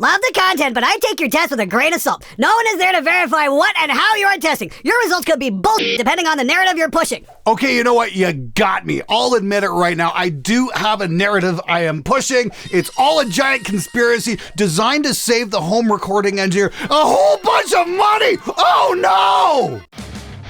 Love the content, but I take your test with a grain of salt. No one is there to verify what and how you are testing. Your results could be bullshit depending on the narrative you're pushing. Okay, you know what? You got me. I'll admit it right now. I do have a narrative I am pushing. It's all a giant conspiracy designed to save the home recording engineer a whole bunch of money. Oh no!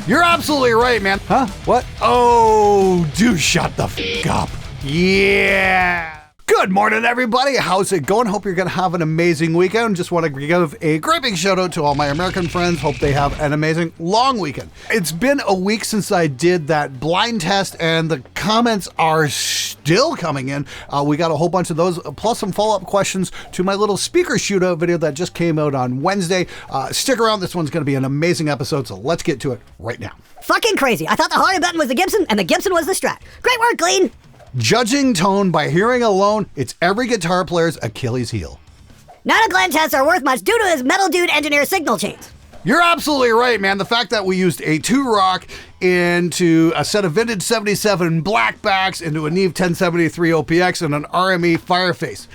You're absolutely right, man. Huh? What? Oh, do shut the f*** up. Yeah. Good morning, everybody. How's it going? Hope you're going to have an amazing weekend. Just want to give a great big shout out to all my American friends. Hope they have an amazing long weekend. It's been a week since I did that blind test and the comments are still coming in. We got a whole bunch of those, plus some follow-up questions to my little speaker shootout video that just came out on Wednesday. Stick around. This one's going to be an amazing episode, so let's get to it right now. Fucking crazy. I thought the Harley button was the Gibson and the Gibson was the Strat. Great work, Glean. Judging tone by hearing alone, it's every guitar player's Achilles heel. None of Glenn's tests are worth much due to his metal dude engineer signal chains. You're absolutely right, man. The fact that we used a 2-rock into a set of vintage 77 blackbacks into a Neve 1073 OPX and an RME Fireface.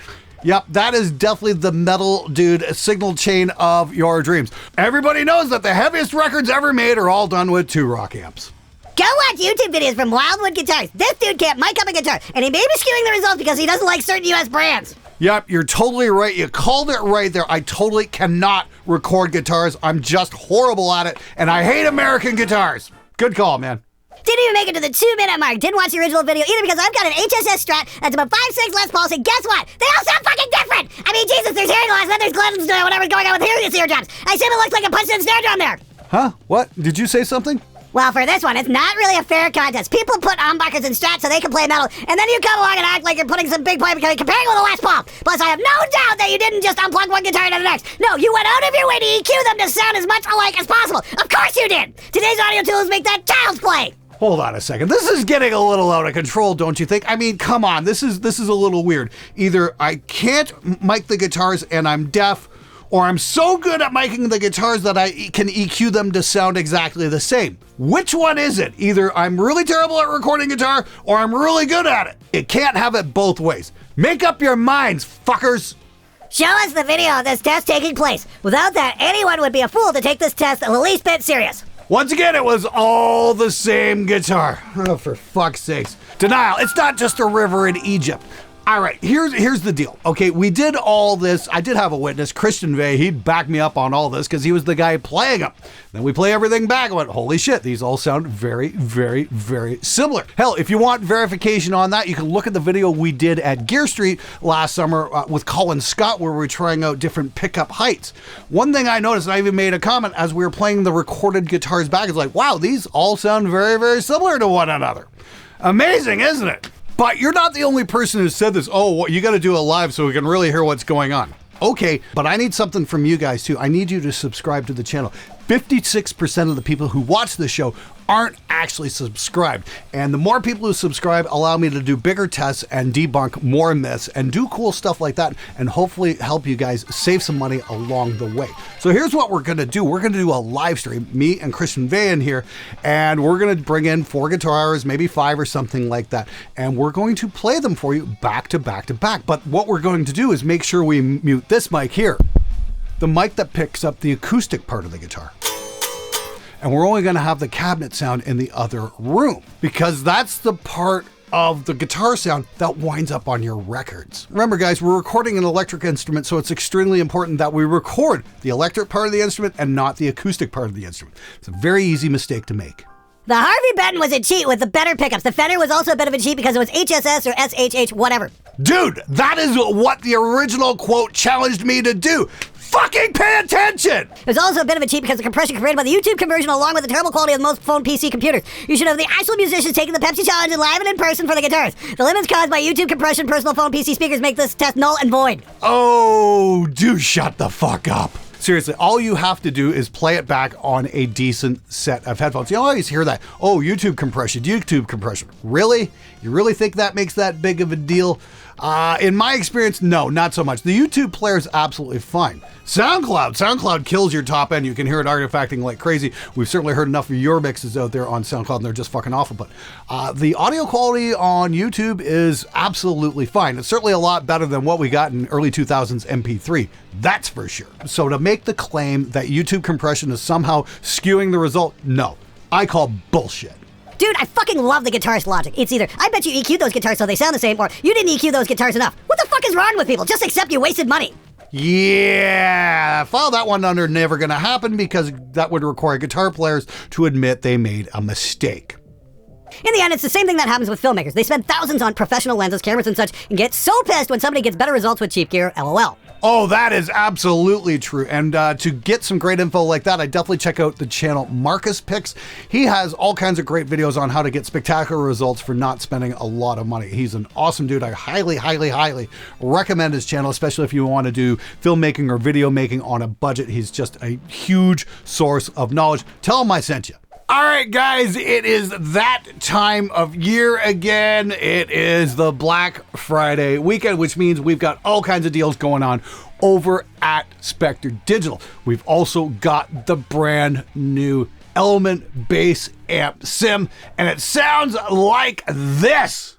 Yep, that is definitely the metal dude signal chain of your dreams. Everybody knows that the heaviest records ever made are all done with 2-rock amps. Go watch YouTube videos from Wildwood Guitars. This dude can't mic up a guitar, and he may be skewing the results because he doesn't like certain US brands. Yep, you're totally right. You called it right there. I totally cannot record guitars. I'm just horrible at it, and I hate American guitars. Good call, man. Didn't even make it to the 2-minute mark. Didn't watch the original video either because I've got an HSS Strat that's about 5.6 Les Pauls, and guess what? They all sound fucking different! I mean, Jesus, there's hearing loss, then there's Glenn's whatever's going on with hearing eardrums. I assume it looks like a punched-in snare drum there. Huh? What? Did you say something? Well, for this one, it's not really a fair contest. People put humbuckers in Strats so they can play metal, and then you come along and act like you're putting some big point because you're comparing with a Les Paul. Plus, I have no doubt that you didn't just unplug one guitar to the next. No, you went out of your way to EQ them to sound as much alike as possible. Of course you did! Today's audio tools make that child's play! Hold on a second. This is getting a little out of control, don't you think? I mean, come on. This is a little weird. Either I can't mic the guitars and I'm deaf, or I'm so good at miking the guitars that I can EQ them to sound exactly the same. Which one is it? Either I'm really terrible at recording guitar, or I'm really good at it. It can't have it both ways. Make up your minds, fuckers. Show us the video of this test taking place. Without that, anyone would be a fool to take this test the least bit serious. Once again, it was all the same guitar. Oh, for fuck's sakes. Denial, it's not just a river in Egypt. All right, here's the deal. Okay, we did all this. I did have a witness, Christian Vey. He'd back me up on all this because he was the guy playing them. Then we play everything back. I went, holy shit, these all sound very, very, very similar. Hell, if you want verification on that, you can look at the video we did at Gear Street last summer with Colin Scott, where we were trying out different pickup heights. One thing I noticed, and I even made a comment as we were playing the recorded guitars back, is like, wow, these all sound very, very similar to one another. Amazing, isn't it? But you're not the only person who said this. Oh, well, you got to do it live so we can really hear what's going on. Okay, but I need something from you guys too. I need you to subscribe to the channel. 56% of the people who watch the show aren't actually subscribed. And the more people who subscribe allow me to do bigger tests and debunk more myths and do cool stuff like that and hopefully help you guys save some money along the way. So here's what we're going to do. We're going to do a live stream, me and Christian Vey in here, and we're going to bring in 4 guitars, maybe 5 or something like that. And we're going to play them for you back to back to back. But what we're going to do is make sure we mute this mic here, the mic that picks up the acoustic part of the guitar. And we're only going to have the cabinet sound in the other room because that's the part of the guitar sound that winds up on your records. Remember guys, we're recording an electric instrument, so it's extremely important that we record the electric part of the instrument and not the acoustic part of the instrument. It's a very easy mistake to make. The Harvey Benton was a cheat with the better pickups. The Fender was also a bit of a cheat because it was HSS or SHH, whatever. Dude, that is what the original quote challenged me to do. Fucking pay attention! It was also a bit of a cheat because the compression created by the YouTube conversion along with the terrible quality of most phone PC computers. You should have the actual musicians taking the Pepsi challenge and live and in person for the guitars. The limits caused by YouTube compression personal phone PC speakers make this test null and void. Oh, do shut the fuck up. Seriously, all you have to do is play it back on a decent set of headphones. You always hear that, oh, YouTube compression. Really? You really think that makes that big of a deal? In my experience, no, not so much. The YouTube player is absolutely fine. SoundCloud kills your top end. You can hear it artifacting like crazy. We've certainly heard enough of your mixes out there on SoundCloud, and they're just fucking awful. But the audio quality on YouTube is absolutely fine. It's certainly a lot better than what we got in early 2000s MP3. That's for sure. So to make the claim that YouTube compression is somehow skewing the result, no. I call bullshit. Dude, I fucking love the guitarist logic. It's either, I bet you EQ'd those guitars so they sound the same, or you didn't EQ those guitars enough. What the fuck is wrong with people? Just accept you wasted money. Yeah, file that one under never gonna happen because that would require guitar players to admit they made a mistake. In the end, it's the same thing that happens with filmmakers. They spend thousands on professional lenses, cameras, and such, and get so pissed when somebody gets better results with cheap gear, LOL. Oh, that is absolutely true. And to get some great info like that, I definitely check out the channel Marcus Picks. He has all kinds of great videos on how to get spectacular results for not spending a lot of money. He's an awesome dude. I highly, highly, highly recommend his channel, especially if you want to do filmmaking or video making on a budget. He's just a huge source of knowledge. Tell him I sent you. All right, guys, it is that time of year again. It is the Black Friday weekend, which means we've got all kinds of deals going on over at Spectre Digital. We've also got the brand new Element Bass Amp Sim, and it sounds like this.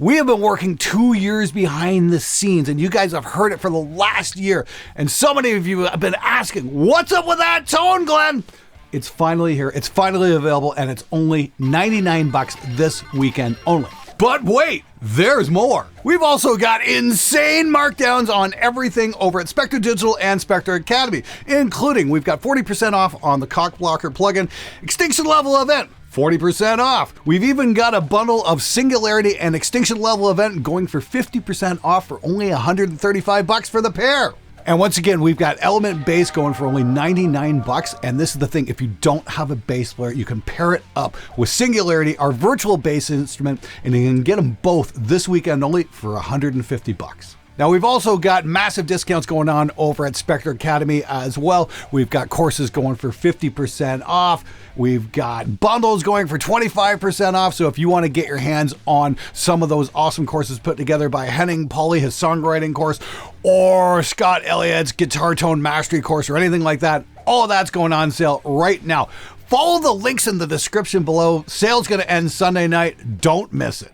We have been working 2 years behind the scenes, and you guys have heard it for the last year. And so many of you have been asking, what's up with that tone, Glenn? It's finally here. It's finally available, and it's only 99 bucks this weekend only. But wait, there's more. We've also got insane markdowns on everything over at Spectre Digital and Spectre Academy, including we've got 40% off on the Cock Blocker plugin, Extinction Level Event, 40% off. We've even got a bundle of Singularity and Extinction Level Event going for 50% off for only 135 bucks for the pair. And once again, we've got Element Bass going for only 99 bucks. And this is the thing, if you don't have a bass player, you can pair it up with Singularity, our virtual bass instrument, and you can get them both this weekend only for 150 bucks. Now, we've also got massive discounts going on over at Spectre Academy as well. We've got courses going for 50% off. We've got bundles going for 25% off. So if you want to get your hands on some of those awesome courses put together by Henning Pauly, his songwriting course, or Scott Elliott's guitar tone mastery course or anything like that, all of that's going on sale right now. Follow the links in the description below. Sale's going to end Sunday night. Don't miss it.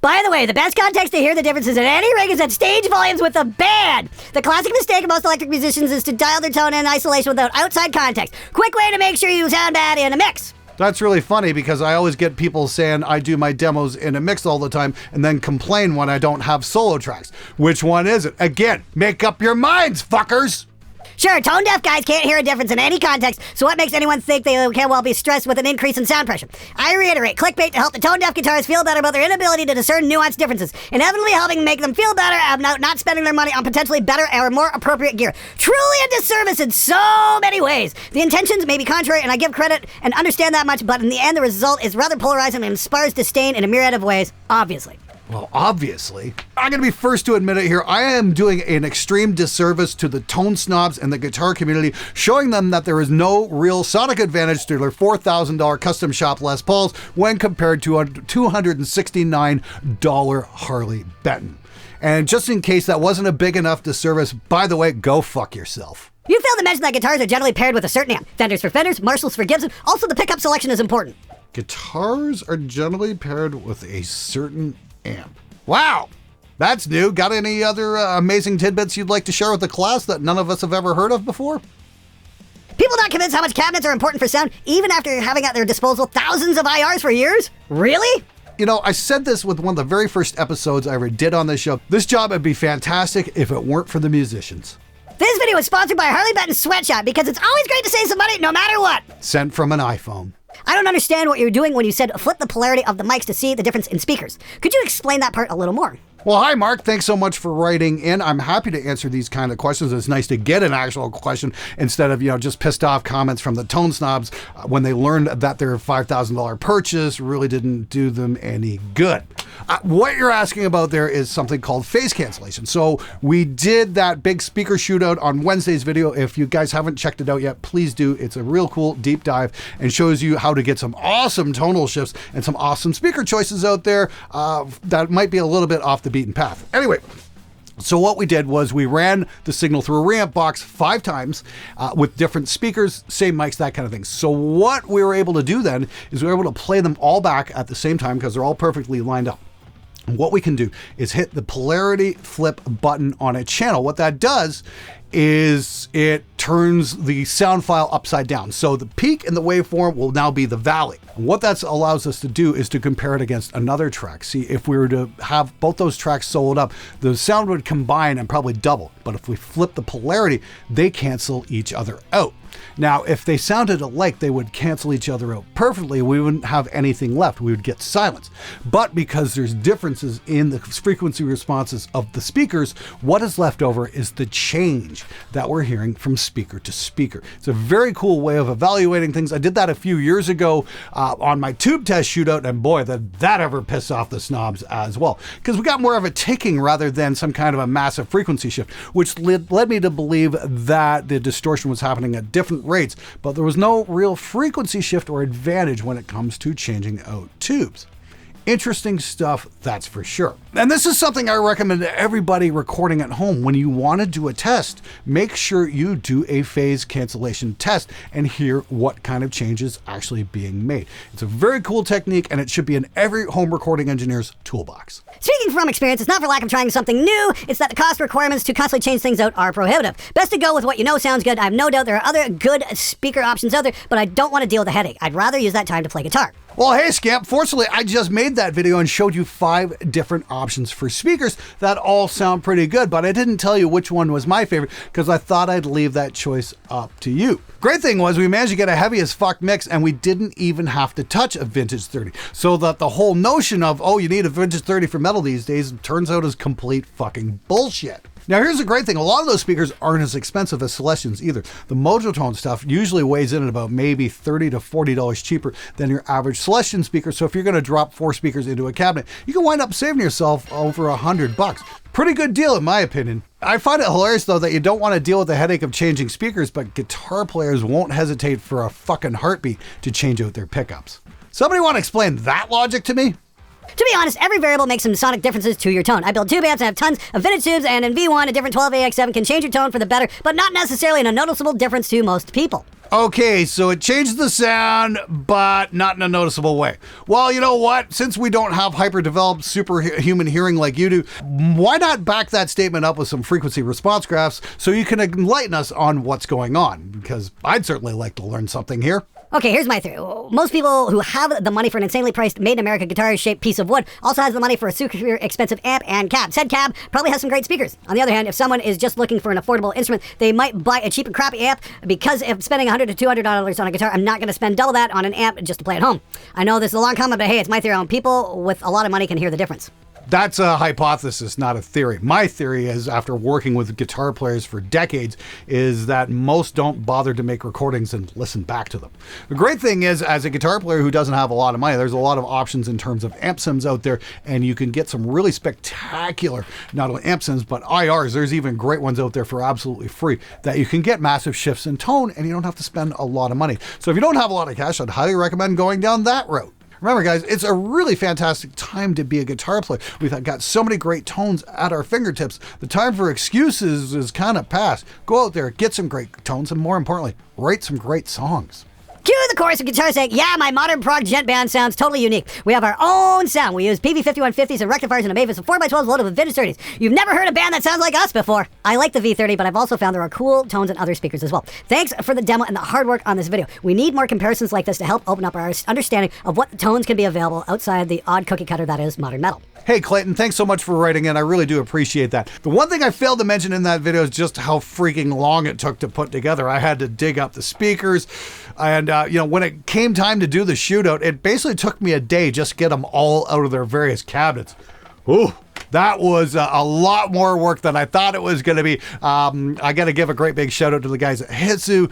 By the way, the best context to hear the differences in any rig is at stage volumes with the band. The classic mistake of most electric musicians is to dial their tone in isolation without outside context. Quick way to make sure you sound bad in a mix. That's really funny because I always get people saying I do my demos in a mix all the time and then complain when I don't have solo tracks. Which one is it? Again, make up your minds, fuckers! Sure, tone-deaf guys can't hear a difference in any context, so what makes anyone think they can well be stressed with an increase in sound pressure? I reiterate, clickbait to help the tone-deaf guitarists feel better about their inability to discern nuanced differences, inevitably helping make them feel better about not spending their money on potentially better or more appropriate gear. Truly a disservice in so many ways. The intentions may be contrary, and I give credit and understand that much, but in the end, the result is rather polarizing and inspires disdain in a myriad of ways, obviously. Well, obviously. I'm going to be first to admit it here. I am doing an extreme disservice to the tone snobs and the guitar community, showing them that there is no real sonic advantage to their $4,000 custom shop Les Pauls when compared to a $269 Harley Benton. And just in case that wasn't a big enough disservice, by the way, go fuck yourself. You failed to mention that guitars are generally paired with a certain amp. Fenders for Fenders, Marshalls for Gibson. Also, the pickup selection is important. Guitars are generally paired with a certain amp. Wow, that's new. Got any other amazing tidbits you'd like to share with the class that none of us have ever heard of before? People not convinced how much cabinets are important for sound, even after having at their disposal thousands of IRs for years? Really? You know, I said this with one of the very first episodes I ever did on this show. This job would be fantastic if it weren't for the musicians. This video is sponsored by Harley Benton Sweatshop because it's always great to save some money no matter what. Sent from an iPhone. I don't understand what you're doing when you said flip the polarity of the mics to see the difference in speakers. Could you explain that part a little more? Well, hi, Mark. Thanks so much for writing in. I'm happy to answer these kind of questions. It's nice to get an actual question instead of, just pissed off comments from the tone snobs when they learned that their $5,000 purchase really didn't do them any good. What you're asking about there is something called phase cancellation. So we did that big speaker shootout on Wednesday's video. If you guys haven't checked it out yet, please do. It's a real cool deep dive and shows you how to get some awesome tonal shifts and some awesome speaker choices out there that might be a little bit off the beaten path. Anyway, so what we did was we ran the signal through a reamp box 5 times with different speakers, same mics, that kind of thing. So what we were able to do then is we were able to play them all back at the same time because they're all perfectly lined up. And what we can do is hit the polarity flip button on a channel. What that does is it turns the sound file upside down. So the peak in the waveform will now be the valley. And what that allows us to do is to compare it against another track. See, if we were to have both those tracks soloed up, the sound would combine and probably double. But if we flip the polarity, they cancel each other out. Now, if they sounded alike, they would cancel each other out perfectly. We wouldn't have anything left. We would get silence. But because there's differences in the frequency responses of the speakers, what is left over is the change that we're hearing from speaker to speaker. It's a very cool way of evaluating things. I did that a few years ago on my tube test shootout, and boy, did that ever piss off the snobs as well. Because we got more of a ticking rather than some kind of a massive frequency shift, which led me to believe that the distortion was happening at different rates, but there was no real frequency shift or advantage when it comes to changing out tubes. Interesting stuff, that's for sure. And this is something I recommend to everybody recording at home. When you want to do a test, make sure you do a phase cancellation test and hear what kind of changes actually being made. It's a very cool technique and it should be in every home recording engineer's toolbox. Speaking from experience, it's not for lack of trying something new, it's that the cost requirements to constantly change things out are prohibitive. Best to go with what you know sounds good. I have no doubt there are other good speaker options out there, but I don't want to deal with the headache. I'd rather use that time to play guitar. Well, hey, Scamp, fortunately, I just made that video and showed you 5 different options for speakers that all sound pretty good, but I didn't tell you which one was my favorite because I thought I'd leave that choice up to you. Great thing was we managed to get a heavy as fuck mix and we didn't even have to touch a vintage 30. So that the whole notion of, oh, you need a vintage 30 for metal these days turns out as complete fucking bullshit. Now, here's the great thing. A lot of those speakers aren't as expensive as Celestions either. The Mojotone stuff usually weighs in at about maybe $30 to $40 cheaper than your average Celestion speaker. So if you're going to drop 4 speakers into a cabinet, you can wind up saving yourself over $100. Pretty good deal, in my opinion. I find it hilarious, though, that you don't want to deal with the headache of changing speakers, but guitar players won't hesitate for a fucking heartbeat to change out their pickups. Somebody want to explain that logic to me? To be honest, every variable makes some sonic differences to your tone. I build tube amps and have tons of vintage tubes, and in V1, a different 12AX7 can change your tone for the better, but not necessarily in a noticeable difference to most people. Okay, so it changes the sound, but not in a noticeable way. Well, you know what? Since we don't have hyper-developed superhuman hearing like you do, why not back that statement up with some frequency response graphs so you can enlighten us on what's going on? Because I'd certainly like to learn something here. Okay, here's my theory. Most people who have the money for an insanely priced made-in-America guitar-shaped piece of wood also has the money for a super expensive amp and cab. Said cab probably has some great speakers. On the other hand, if someone is just looking for an affordable instrument, they might buy a cheap and crappy amp because if spending $100 to $200 on a guitar, I'm not going to spend double that on an amp just to play at home. I know this is a long comment, but hey, it's my theory. People with a lot of money can hear the difference. That's a hypothesis, not a theory. My theory is, after working with guitar players for decades, is that most don't bother to make recordings and listen back to them. The great thing is, as a guitar player who doesn't have a lot of money, there's a lot of options in terms of amp sims out there, and you can get some really spectacular, not only amp sims, but IRs. There's even great ones out there for absolutely free that you can get massive shifts in tone, and you don't have to spend a lot of money. So if you don't have a lot of cash, I'd highly recommend going down that route. Remember, guys, it's a really fantastic time to be a guitar player. We've got so many great tones at our fingertips. The time for excuses is kind of past. Go out there, get some great tones, and more importantly, write some great songs. Cue the chorus of guitar saying, yeah, my modern prog gent band sounds totally unique. We have our own sound. We use PV5150s and rectifiers and a Mavis of 4x12s loaded with vintage 30s. You've never heard a band that sounds like us before. I like the V30, but I've also found there are cool tones in other speakers as well. Thanks for the demo and the hard work on this video. We need more comparisons like this to help open up our understanding of what tones can be available outside the odd cookie cutter that is modern metal. Hey, Clayton, thanks so much for writing in. I really do appreciate that. The one thing I failed to mention in that video is just how freaking long it took to put together. I had to dig up the speakers, and when it came time to do the shootout, it basically took me a day just to get them all out of their various cabinets. Ooh, That was a lot more work than I thought it was going to be. I got to give a great big shout out to the guys at Hitsu.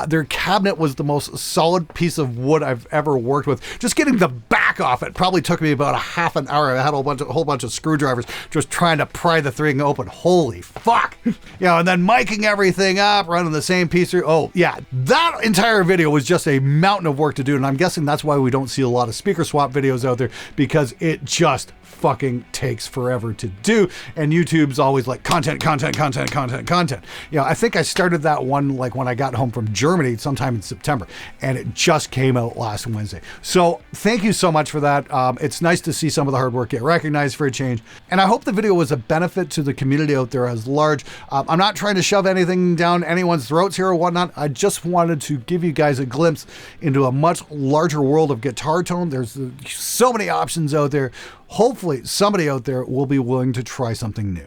Their cabinet was the most solid piece of wood I've ever worked with. Just getting the back off it probably took me about a half an hour. I had a whole bunch of screwdrivers just trying to pry the thing open. Holy fuck. And then miking everything up, running the same piece through. Oh, yeah. That entire video was just a mountain of work to do. And I'm guessing that's why we don't see a lot of speaker swap videos out there, because it just fucking takes forever to do, and YouTube's always like content. I think I started that one like when I got home from Germany sometime in September, and it just came out last Wednesday. So thank you so much for that. It's nice to see some of the hard work get recognized for a change, and I hope the video was a benefit to the community out there as large. I'm not trying to shove anything down anyone's throats here or whatnot. I just wanted to give you guys a glimpse into a much larger world of guitar tone. There's so many options out there. Hopefully somebody out there will be willing to try something new.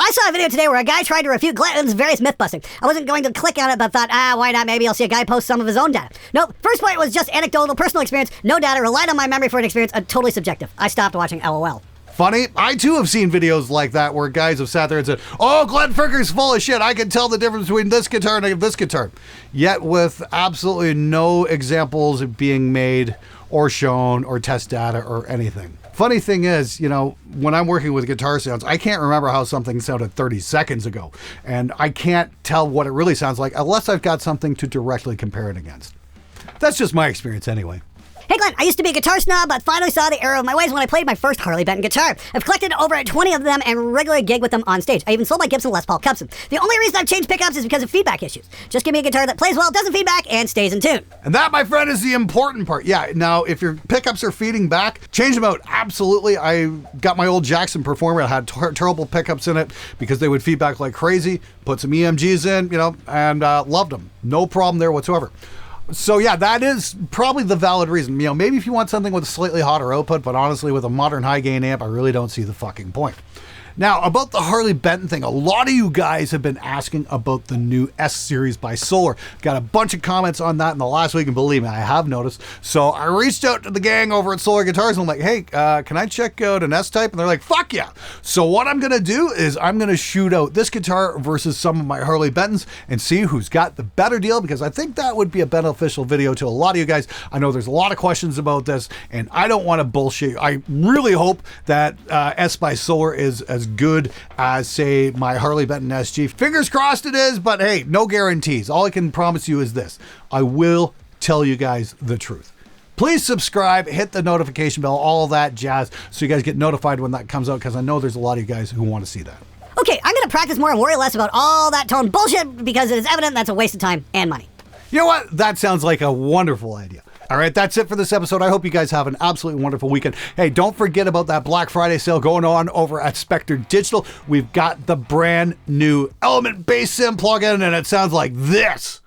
I saw a video today where a guy tried to refute Glenton's various myth busting. I wasn't going to click on it, but thought, why not? Maybe I'll see a guy post some of his own data. Nope, first point was just anecdotal, personal experience, no data, relied on my memory for an experience, totally subjective. I stopped watching LOL. Funny, I too have seen videos like that where guys have sat there and said, oh, Glenn Fricker's full of shit. I can tell the difference between this guitar and this guitar. Yet with absolutely no examples being made or shown or test data or anything. Funny thing is, when I'm working with guitar sounds, I can't remember how something sounded 30 seconds ago. And I can't tell what it really sounds like unless I've got something to directly compare it against. That's just my experience anyway. Hey Glenn, I used to be a guitar snob, but finally saw the error of my ways when I played my first Harley Benton guitar. I've collected over 20 of them and regularly gig with them on stage. I even sold my Gibson Les Paul Custom. The only reason I've changed pickups is because of feedback issues. Just give me a guitar that plays well, doesn't feedback, and stays in tune. And that, my friend, is the important part. Yeah, now, if your pickups are feeding back, change them out. Absolutely. I got my old Jackson Performer. It had terrible pickups in it because they would feedback like crazy. Put some EMGs in, and loved them. No problem there whatsoever. So yeah, that is probably the valid reason. Maybe if you want something with a slightly hotter output, but honestly, with a modern high gain amp, I really don't see the fucking point. Now, about the Harley Benton thing, a lot of you guys have been asking about the new S series by Solar. Got a bunch of comments on that in the last week, and believe me, I have noticed. So I reached out to the gang over at Solar Guitars, and I'm like, hey, can I check out an S-Type? And they're like, fuck yeah. So what I'm going to do is I'm going to shoot out this guitar versus some of my Harley Bentons and see who's got the better deal, because I think that would be a beneficial video to a lot of you guys. I know there's a lot of questions about this, and I don't want to bullshit. I really hope that S by Solar is as good as, say, my Harley Benton SG. Fingers crossed it is, but hey, no guarantees. All I can promise you is this: I will tell you guys the truth. Please subscribe, hit the notification bell, all of that jazz, so you guys get notified when that comes out, because I know there's a lot of you guys who want to see that. Okay, I'm going to practice more and worry less about all that tone bullshit, because it is evident that's a waste of time and money. You know what? That sounds like a wonderful idea. All right, that's it for this episode. I hope you guys have an absolutely wonderful weekend. Hey, don't forget about that Black Friday sale going on over at Spectre Digital. We've got the brand new Element Bass Sim plugin, and it sounds like this.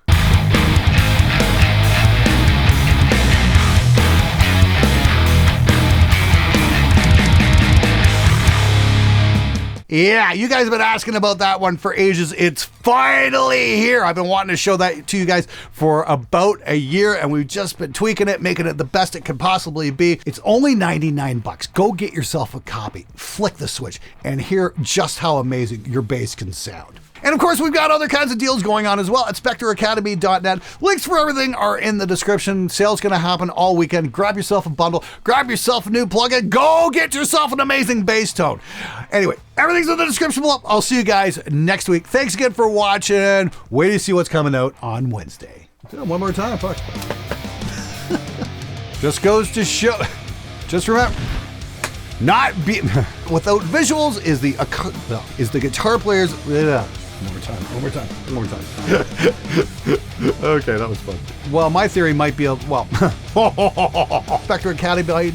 Yeah, you guys have been asking about that one for ages. It's finally here. I've been wanting to show that to you guys for about a year, and we've just been tweaking it, making it the best it could possibly be. It's only 99 bucks. Go get yourself a copy, flick the switch, and hear just how amazing your bass can sound. And of course, we've got other kinds of deals going on as well at SpectreAcademy.net. Links for everything are in the description. Sale's going to happen all weekend. Grab yourself a bundle. Grab yourself a new plugin. Go get yourself an amazing bass tone. Anyway, everything's in the description below. I'll see you guys next week. Thanks again for watching. Wait to see what's coming out on Wednesday. One more time, fuck. Just goes to show. Just remember. Without visuals is the guitar player's. One more time. Okay, that was fun. Well, my theory might be Spectre Academy.